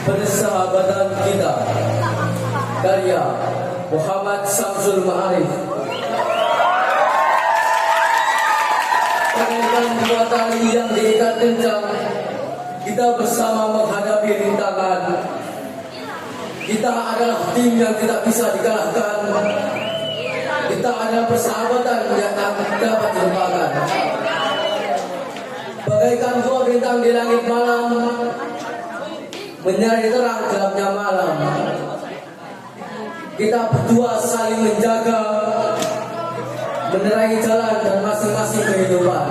Persahabatan kita, karya Muhammad Samsul Ma'arif. Dengan kekuatan yang diikat kencang, kita bersama menghadapi rintangan. Kita adalah tim yang tidak bisa dikalahkan. Kita adalah persahabatan yang tak dapat dilupakan. Bagaikan dua bintang di langit malam, menyari terang gelapnya malam. Kita berdua saling menjaga, menerangi jalan dan masing-masing kehidupan.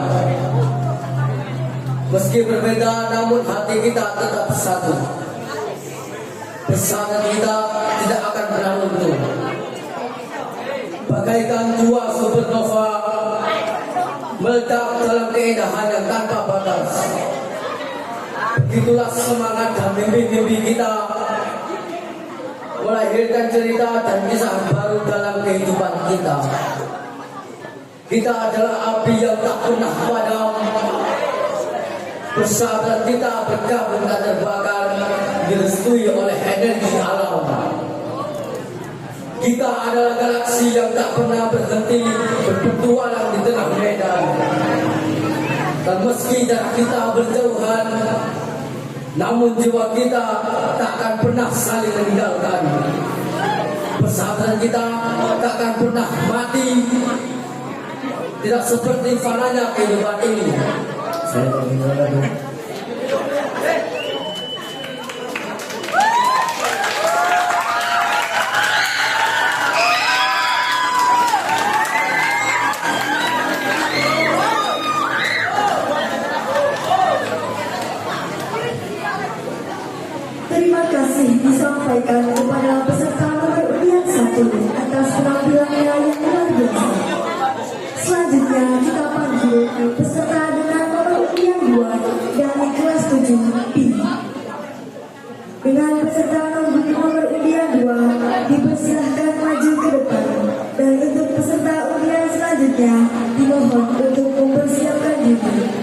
Meski berbeda, namun hati kita tetap satu. Persahabatan kita tidak akan pernah luntur. Bagaikan dua supernova meledak dalam keindahan yang tanpa batas. Begitulah semangat dan mimpi-mimpi kita melahirkan cerita dan kisah baru dalam kehidupan kita. Kita adalah api yang tak pernah padam. Persahabatan kita bergabung dan terbakar, direstui oleh energi alam. Kita adalah galaksi yang tak pernah berhenti berpetualang di tengah medan. Dan meski jarak kita berjauhan, namun jiwa kita tak akan pernah saling meninggalkan. Persahabatan kita tak akan pernah mati. Tidak seperti fananya kehidupan ini. Saya tinggal lagi. Terima kasih disampaikan kepada peserta nomor undian 1 atas penampilannya yang luar biasa. Selanjutnya kita panggil peserta dengan nomor undian 2 dari kelas 7B. Dengan peserta nomor undian 2 dipersilahkan maju ke depan, dan untuk peserta undian selanjutnya dimohon untuk mempersiapkan diri.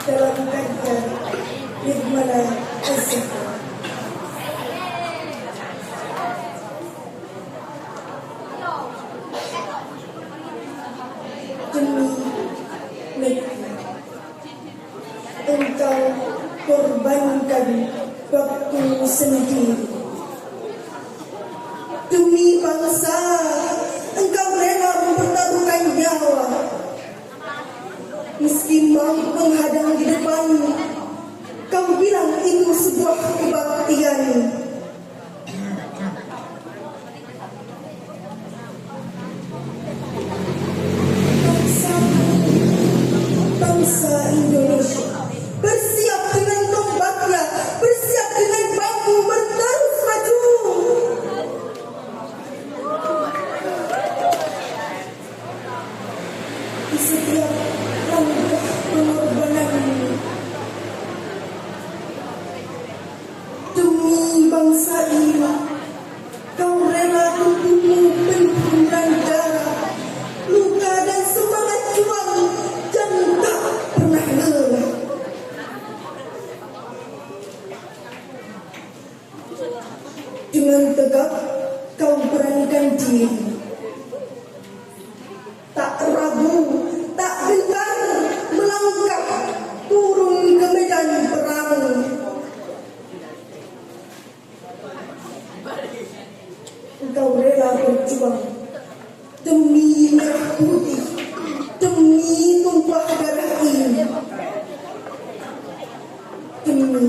Dalam kajian Nirmala Asika. Demi negeri, engkau korbankan waktu sendiri. Demi bangsa, engkau rela mempertaruhkan nyawa. Meski mau menghadang di depan, kau bilang itu sebuah kebaktian. Bangsa Indonesia bersiap dengan tombaknya, bersiap dengan bambu berterus maju. Di setiap langkah pengorbanan demi bangsa ini, kau rela tubuhmu penuh dengan darah, luka dan semangat juang yang tak pernah lelah. Dengan tegak kau beranikan diri, tak ragu, tak gentar melangkah turun ke medan perang. Engkau rela berjuang demi merah putih, demi tumpah darah ini, demi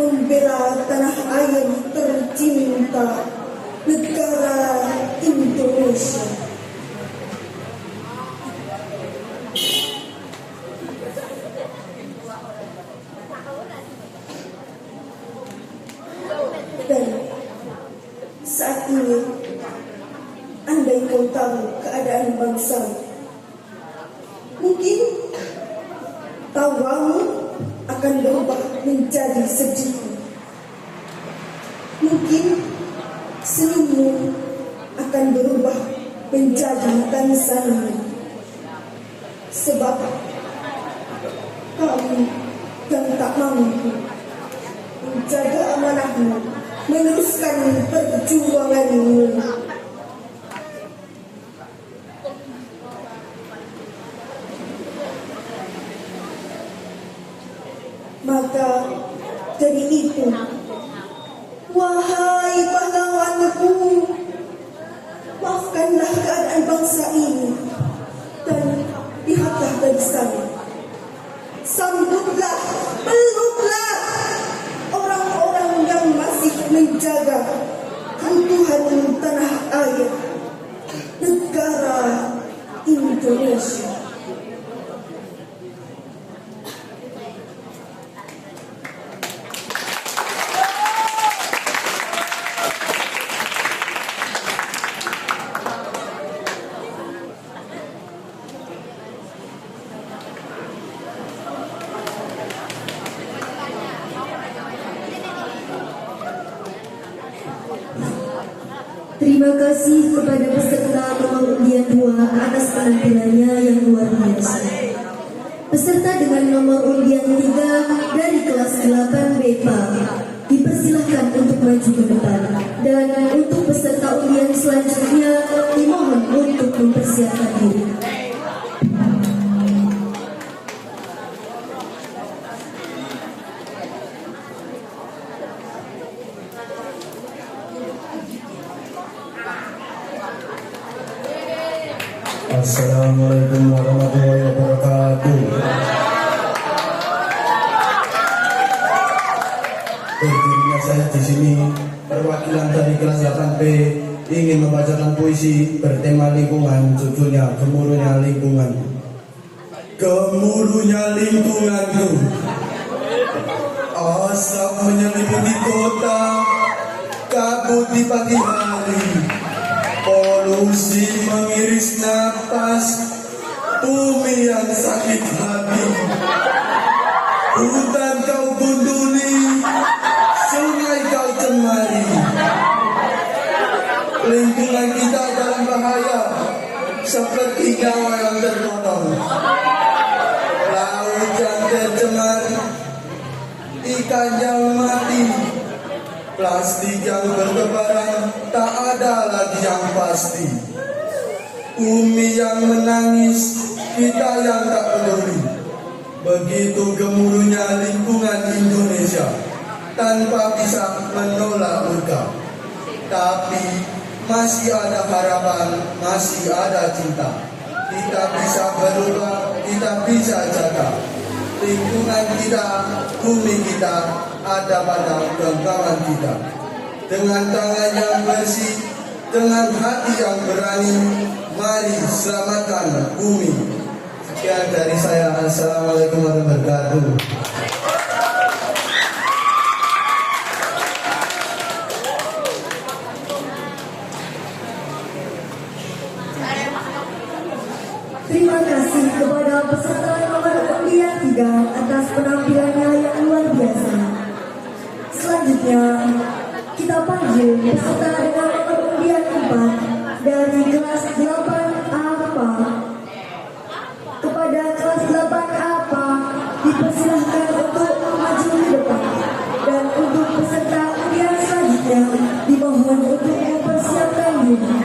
membela tanah air tercinta, negara Indonesia. engkau tahu keadaan bangsa. Mungkin tawamu akan berubah menjadi sedih. Mungkin senyummu akan berubah menjadi tangisanmu. Sebab kamu yang tak mampu menjaga amanahmu, meneruskan perjuanganmu. Maka dari itu, wahai pahlawanku, maafkanlah keadaan bangsa ini dan lihatlah dari sana. Sambutlah, peluklah orang-orang yang masih menjaga keutuhan tanah air negara Indonesia. Terima kasih kepada peserta nomor undian 2 atas penampilannya yang luar biasa. Peserta dengan nomor undian 3 dari kelas 8 BEPA dipersilahkan untuk maju ke depan. Dan untuk peserta undian selanjutnya dimohon untuk mempersiapkan diri. Assalamualaikum warahmatullahi wabarakatuh. Berdirinya saya di sini perwakilan dari kelas 8B ingin membacakan puisi bertema lingkungan, judulnya Gemuruhnya Lingkungan. Gemuruhnya lingkunganku, asap menyelimuti kota, kabut di pagi hari, polusi mengiris napas, bumi yang sakit hati. Hutan kau gunduli, sungai kau cemari. Lingkungan kita dalam bahaya, seperti nyawa yang tertolong. Laut yang tercemar, ikan yang mati, plastik yang bertebaran, tak ada lagi yang pasti. Bumi yang menangis, kita yang tak peduli. Begitu gemuruhnya lingkungan Indonesia, tanpa bisa menolak murka. Tapi masih ada harapan, masih ada cinta. Kita bisa berubah, kita bisa jaga. Lingkungan kita, bumi kita, ada pada genggaman kita. Dengan tangan yang bersih, dengan hati yang berani, mari selamatkan bumi. Sekian dari saya. Assalamualaikum warahmatullahi wabarakatuh. Terima kasih kepada peserta nomor undian 3 atas penampilannya yang luar biasa. Selanjutnya kita panggil peserta dengan nomor undian 4 dari kelas 8 APA. Kepada kelas 8 APA dipersilahkan untuk maju ke depan. Dan untuk peserta undian selanjutnya dimohon untuk mempersiapkan diri.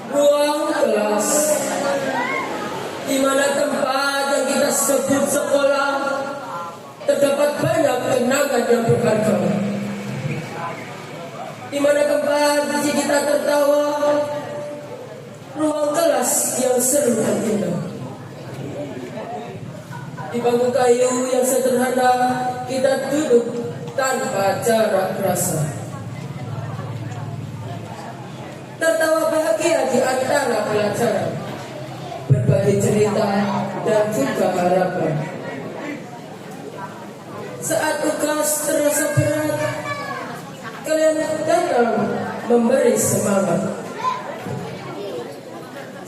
Ruang kelas, di mana tempat yang kita sebut sekolah, terdapat banyak kenangan yang berharga. Di mana tempat kita tertawa, ruang kelas yang seru dan indah. Di bangku kayu yang sederhana, kita duduk tanpa jarak rasa. tanah pelajaran, berbagi cerita dan juga harapan. Saat tugas terasa berat, kalian datang memberi semangat.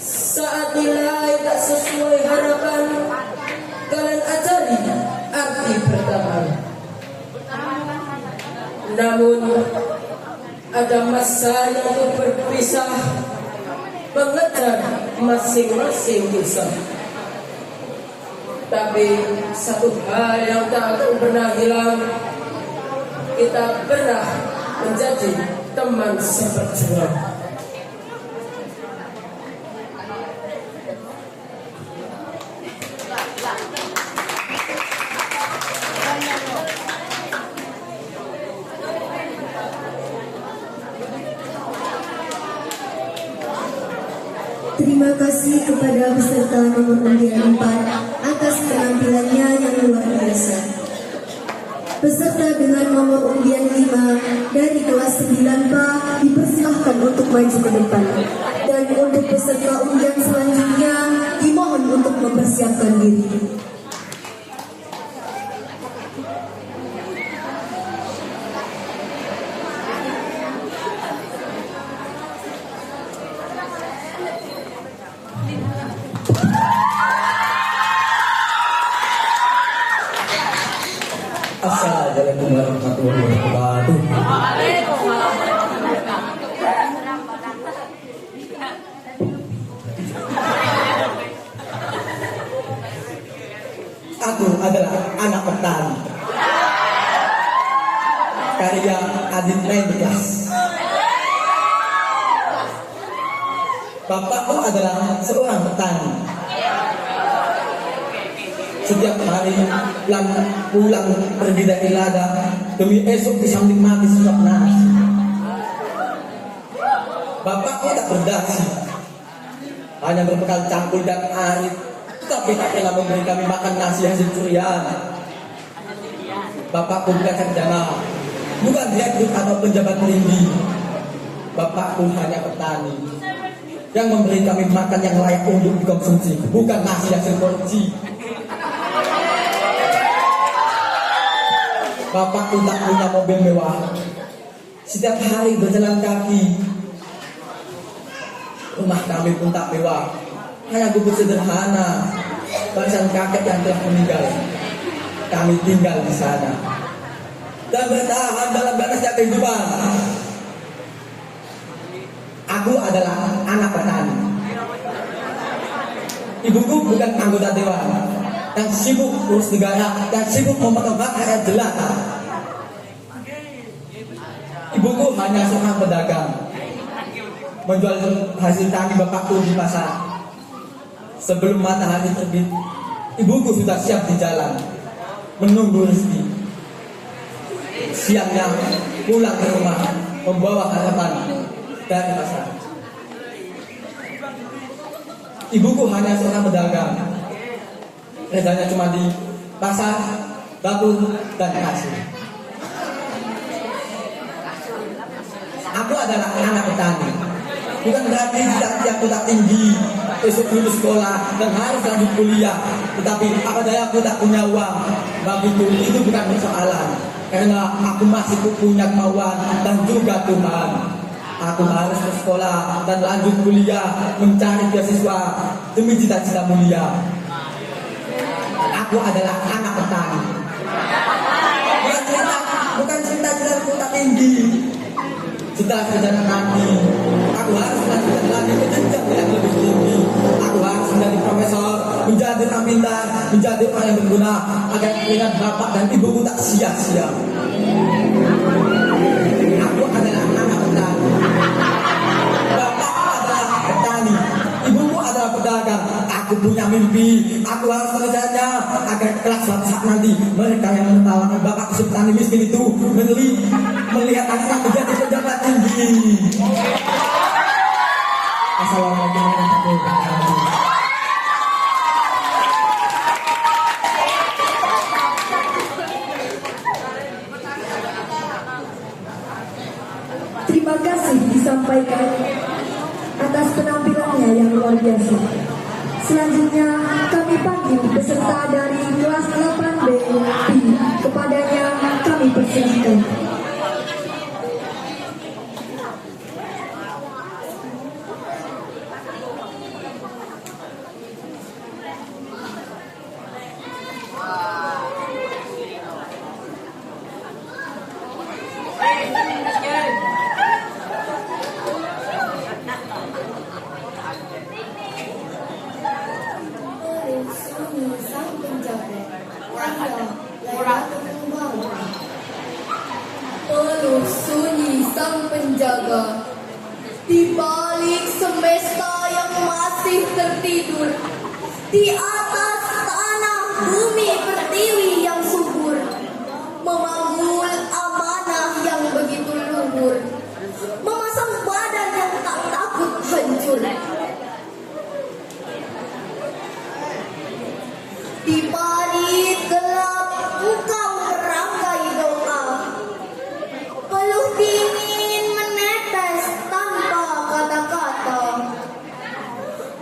Saat nilai tak sesuai harapan, kalian ajari arti bertahan. Namun ada masanya untuk berpisah, mengejar masing-masing kisah. Tapi satu hal yang tak akan pernah hilang, kita pernah menjadi teman seperjuangan. Terima kasih kepada peserta nomor undian 4 atas penampilannya yang luar biasa. Peserta dengan nomor undian 5 dari kelas 9PA dipersilahkan untuk maju ke depan. Dan untuk peserta undian selanjutnya dimohon untuk mempersiapkan diri. Assalamualaikum warahmatullahi wabarakatuh. Aku adalah anak petani. Karya Adit Mendras. Bapakku adalah seorang petani. Setiap hari pulang pergi dari ladang demi esok bisa menikmati suap nasi. Bapakku tak berdasi, hanya berbekal cangkul dan air, tapi tak pernah memberi kami makan nasi hasil curian. Bapakku bukan sarjana, bukan direktur atau pejabat tinggi. Bapakku hanya petani yang memberi kami makan yang layak untuk dikonsumsi, bukan nasi hasil korupsi. Bapakku tak punya mobil mewah, setiap hari berjalan kaki. Rumah kami pun tak mewah, hanya gubuk sederhana, barisan kakek yang telah meninggal. Kami tinggal di sana dan bertahan dalam ganasnya kehidupan. Aku adalah anak petani. Ibuku bukan anggota dewan yang sibuk urus negara dan sibuk memotong hak rakyat jelata. Ibuku hanya seorang pedagang, menjual hasil tani bapakku di pasar. Sebelum matahari terbit, ibuku sudah siap di jalan menunggu rezeki. Siangnya pulang ke rumah membawa harapan dari pasar. Ibuku hanya seorang pedagang, kerjanya cuma di pasar, dapur, dan kasir. Aku adalah anak petani. Bukan berarti cita-cita aku tak tinggi, esok lulus sekolah dan harus lanjut kuliah. Tetapi apa daya aku tak punya uang. Bagiku itu bukan persoalan, karena aku masih punya kemauan dan juga Tuhan. Aku harus bersekolah dan lanjut kuliah, mencari beasiswa demi cita-cita mulia. Aku adalah anak petani. Bukan cita-citaku tak tinggi. Setelah perjalanan nanti, aku harus melanjutkan lagi ke jenjang yang lebih tinggi. Aku harus menjadi profesor, menjadi orang pintar, menjadi orang yang berguna, agar keringat bapak dan ibuku tak sia-sia. Aku adalah anak petani. Bapak adalah petani, ibuku adalah pedagang. Aku punya mimpi, aku harus mengejarnya agar kelak suatu saat nanti mereka yang menertawakan bapak si petani miskin itu melihat anaknya menjadi pejabat tinggi. Assalamualaikum warahmatullahi wabarakatuh. Terima kasih disampaikan atas penampilan yang luar biasa. Selanjutnya kami panggil peserta dari kelas 8B kepadanya kami persilahkan. Peluh sunyi sang penjaga di balik semesta yang masih tertidur, di atas tanah bumi pertiwi yang subur, memanggul amanah yang begitu luhur, memasang badan yang tak takut hancur. Di balik gelap engkau merangkai doa, peluh dingin menetes tanpa kata-kata.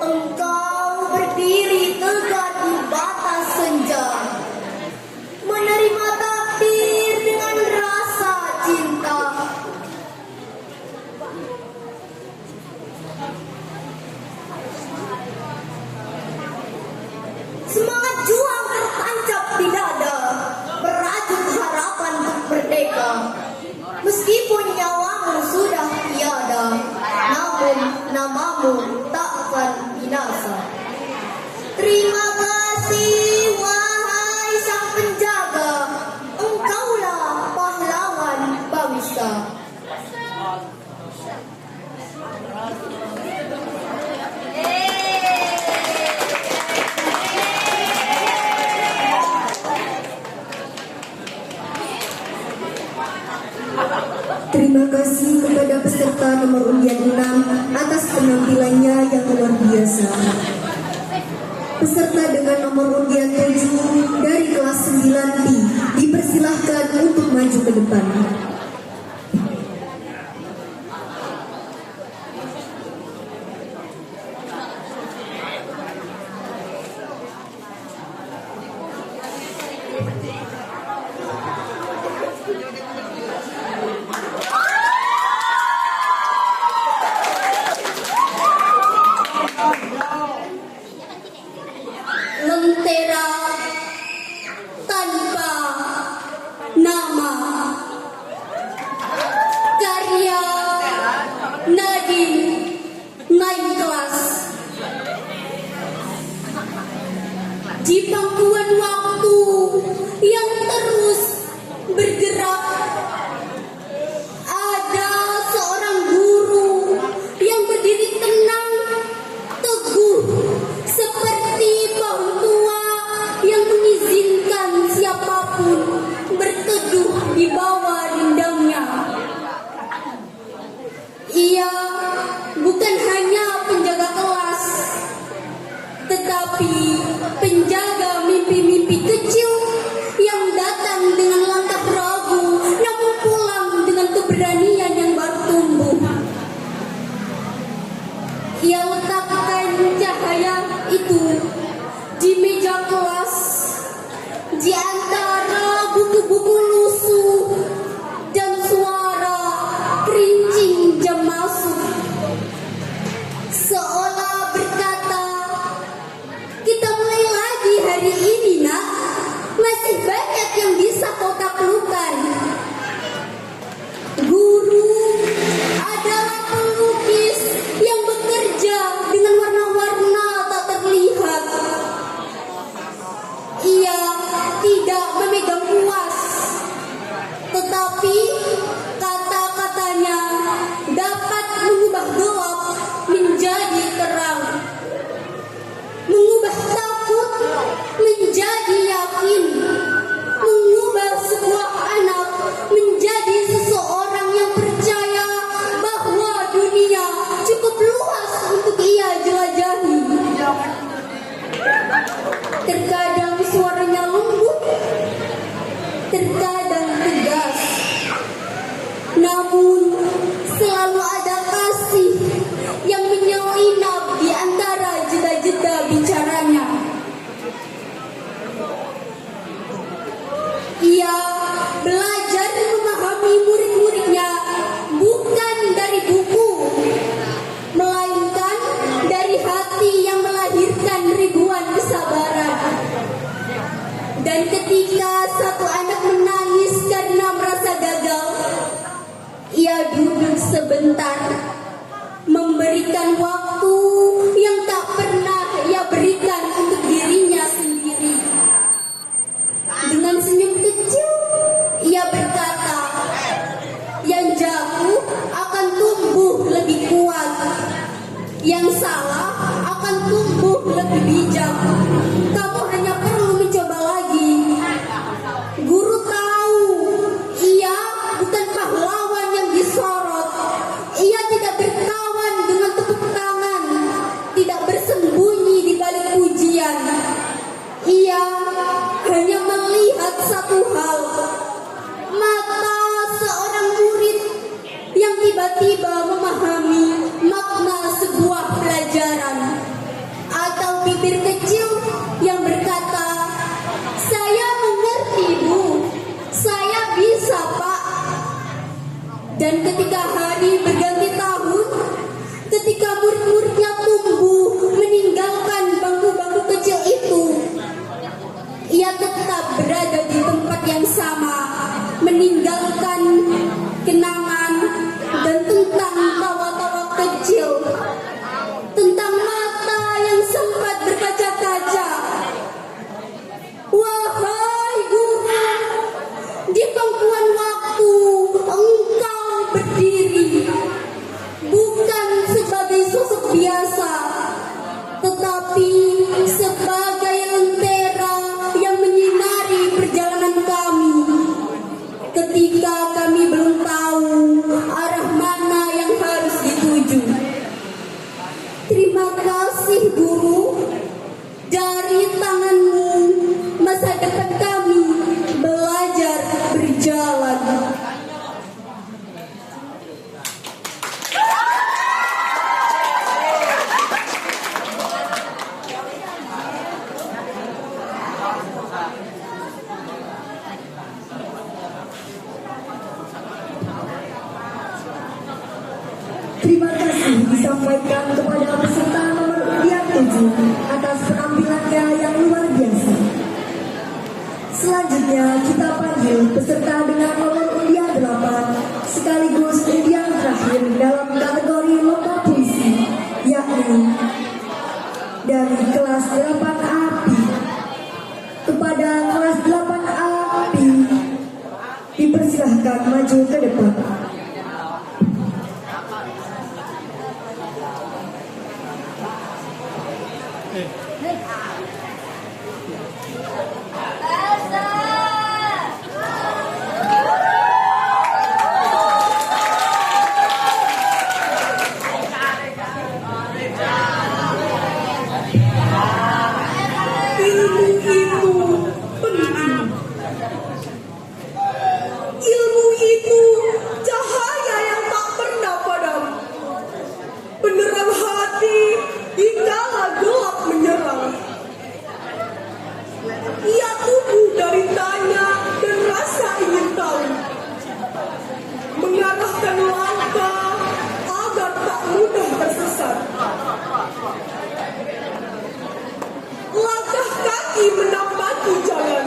Engkau berdiri tegak di batas senja, menerima takdir dengan rasa cinta. Semangat juang tertancap di dada, merajut harapan untuk merdeka. Meskipun nyawamu sudah tiada, namun namamu tak akan binasa. Terima kasih wahai sang penjaga, engkaulah pahlawan bangsa. Terima kasih kepada peserta nomor undian 6 atas penampilannya yang luar biasa. Peserta dengan nomor undian 7 dari kelas 9B dipersilahkan untuk maju ke depan. Lentera tanpa nama, karya Nadine naik kelas. Di pangkuan waktu yang terus bergerak, ada seorang guru yang berdiri tenang, teguh, seperti pohon tua yang mengizinkan siapapun berteduh di bawah rindangnya. Ia bukan hanya penjaga kelas, tetapi penjaga mimpi-mimpi kecil yang datang dengan langkah ragu, namun pulang dengan keberanian yang baru tumbuh. Ia letakkan cahaya itu di meja kelas, di antara buku-buku lusuh dan suara kerincing jam masuk, seolah berkata, kita mulai lagi hari ini nak, masih banyak yang bisa kau taklukkan. Guru adalah pelukis yang bekerja dengan warna-warna tak terlihat. Ia tidak memegang kuas, ia duduk sebentar, memberikan waktu yang tak pernah ia berikan untuk dirinya sendiri. Dengan senyum kecil, ia berkata, yang jauh akan tumbuh lebih kuat, yang salah akan tumbuh lebih bijak. Kamu hanya perlu mencoba lagi. Guru tahu, ia bukan pahlawan yang disorot. Ia tidak berkawan dengan tepuk tangan, tidak bersembunyi di balik pujian. Ia hanya melihat satu hal, mata seorang murid yang tiba-tiba memahami makna sebuah pelajaran, atau bibir kecil yang berkata, saya mengerti Bu, saya bisa Pak. Dan ketika hari berganti tahun, ketika murid-muridnya tumbuh meninggalkan bangku-bangku kecil itu, ia tetap berada di tempat yang sama, meninggalkan kenangan dan tentang tawa-tawa kecil, tentang mata yang sempat berkaca-kaca. Wahai guru, di pangkuan waktu engkau berdiri, bukan sebagai sosok biasa, tetapi sebagai lentera yang menyinari perjalanan kami ketika kami belum tahu arah mana yang harus dituju. Terima kasih guru, dari tanganmu masa depan kami belajar berjalan. Terima kasih disampaikan kepada peserta nomor undian 7 atas penampilannya yang luar biasa. Selanjutnya kita panggil peserta dengan nomor undian 8 sekaligus undian terakhir dalam kategori lomba puisi, yakni dari kelas 8A P. Kepada kelas 8A P dipersilahkan maju ke depan. Ilmu itu penting. Ilmu itu cahaya yang tak pernah padam, penerang hati dikala gelap menyerang. Ia tumbuh dari tanya dan rasa ingin tahu, mengarahkan langkah agar tak mudah tersesat. Langkah kaki menapaki jalan,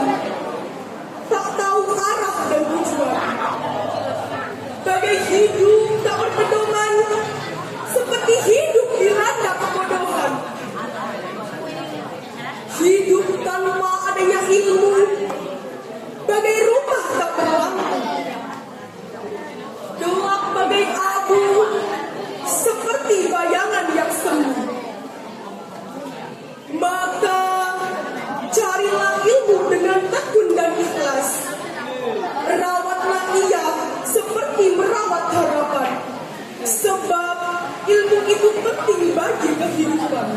tak tahu arah dan tujuan. Bagai hidup tak berpedoman, seperti hidup dilanda kebodohan. Hidup tanpa adanya ilmu, bagai rumah tak berlampu. Gelap bagai abu, seperti bayangan yang semu. Maka carilah ilmu dengan tekun dan ikhlas. Rawatlah ia seperti merawat harapan, sebab ilmu itu penting bagi kehidupan.